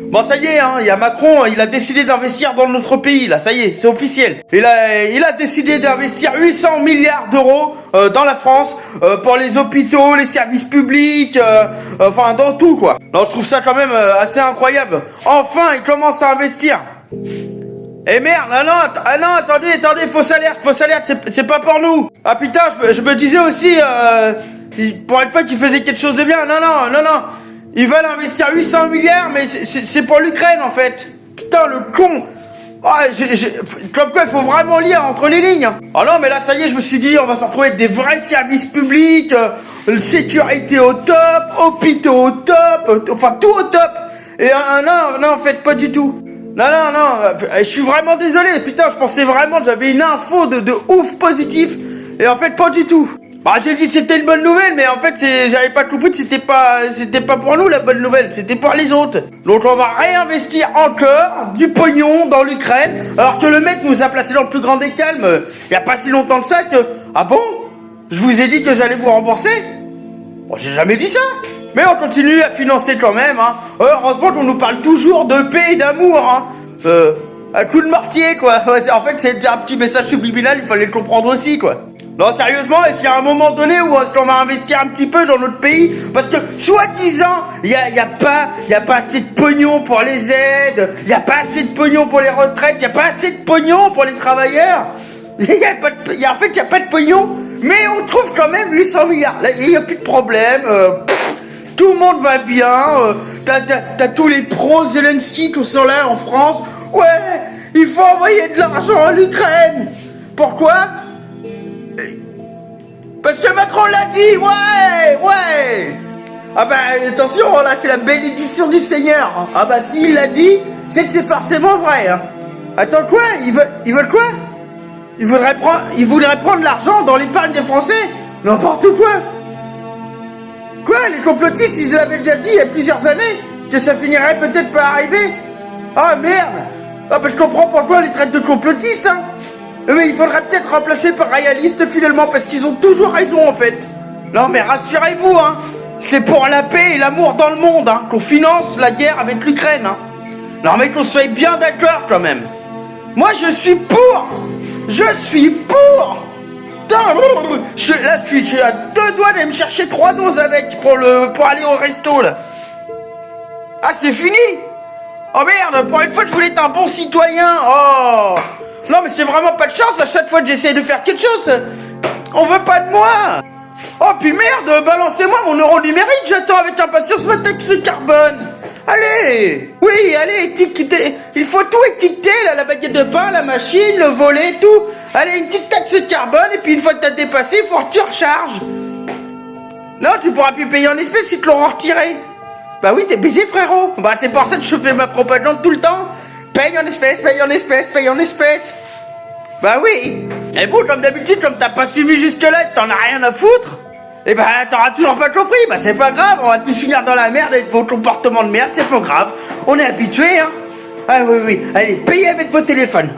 Bon, ça y est, hein, il y a Macron, il a décidé d'investir dans notre pays, là, ça y est, c'est officiel. Il a décidé d'investir 800 milliards d'euros dans la France pour les hôpitaux, les services publics, enfin, dans tout, quoi. Non, je trouve ça quand même assez incroyable. Enfin, il commence à investir. Eh merde, non, attendez, fausse alerte, c'est pas pour nous. Ah putain, je me disais aussi, pour une fois qu'il faisait quelque chose de bien, non. Ils veulent investir 800 milliards, mais c'est pour l'Ukraine, en fait. Putain, le con. Comme quoi, il faut vraiment lire entre les lignes. Oh non, mais là, ça y est, je me suis dit, on va s'en retrouver avec des vrais services publics, sécurité au top, hôpitaux au top, enfin, tout au top. Et non, en fait, pas du tout. Non, je suis vraiment désolé. Putain, je pensais vraiment que j'avais une info de ouf positif. Et en fait, pas du tout. Bah, j'ai dit que c'était une bonne nouvelle, mais en fait, j'avais pas compris que c'était pas pour nous la bonne nouvelle, c'était pour les autres. Donc on va réinvestir encore du pognon dans l'Ukraine, alors que le mec nous a placé dans le plus grand des calmes, il y a pas si longtemps de ça que... Ah bon? Je vous ai dit que j'allais vous rembourser? Bon, j'ai jamais dit ça. Mais on continue à financer quand même, hein. Heureusement qu'on nous parle toujours de paix et d'amour, hein. Un coup de mortier, quoi. Ouais, en fait, c'est déjà un petit message subliminal, il fallait le comprendre aussi, quoi. Non, sérieusement, est-ce qu'il y a un moment donné où est-ce qu'on va investir un petit peu dans notre pays? Parce que, soi-disant, il y a pas assez de pognon pour les aides, il y a pas assez de pognon pour les retraites, il y a pas assez de pognon pour les travailleurs. En fait, il y a pas de pognon, mais on trouve quand même 800 milliards. Là, il y a plus de problème, tout le monde va bien, t'as tous les pro-Zelensky qui sont là en France. Ouais, il faut envoyer de l'argent à l'Ukraine. Pourquoi? Parce que Macron l'a dit, ouais. Ah bah attention, là c'est la bénédiction du Seigneur. Ah bah s'il l'a dit, c'est que c'est forcément vrai. Hein. Attends quoi? Ils veulent quoi? Ils voudraient prendre l'argent dans l'épargne des Français? N'importe quoi. Quoi? Les complotistes, ils l'avaient déjà dit il y a plusieurs années que ça finirait peut-être par arriver. Ah merde. Ah bah je comprends pourquoi on les traite de complotistes, hein. Mais il faudrait peut-être remplacer par réaliste finalement, parce qu'ils ont toujours raison en fait. Non mais rassurez-vous, hein, c'est pour la paix et l'amour dans le monde, hein, qu'on finance la guerre avec l'Ukraine, hein. Non mais qu'on soit bien d'accord quand même. Moi je suis pour. Putain, je suis à 2 doigts d'aller me chercher 3 doses avec pour aller au resto là. Ah c'est fini. Oh merde, pour une fois je voulais être un bon citoyen. Oh. Non mais c'est vraiment pas de chance, à chaque fois que j'essaie de faire quelque chose, on veut pas de moi. Oh puis merde, balancez-moi mon euro numérique, j'attends avec impatience ma taxe carbone. Allez. Oui, allez, étiqueter. Il faut tout étiqueter, là, la baguette de pain, la machine, le volet, tout. Allez, une petite taxe carbone, et puis une fois que t'as dépassé, faut que tu recharges. Non, tu pourras plus payer en espèces si te l'auront retiré. Bah oui, t'es baisé frérot. Bah c'est pour ça que je fais ma propagande tout le temps. Paye en espèces. Bah oui. Et bon, comme d'habitude, comme t'as pas suivi jusque-là et que t'en as rien à foutre, et bah t'auras toujours pas compris. Bah c'est pas grave, on va tous finir dans la merde avec vos comportements de merde, c'est pas grave. On est habitués, hein. Ah oui, allez, payez avec vos téléphones.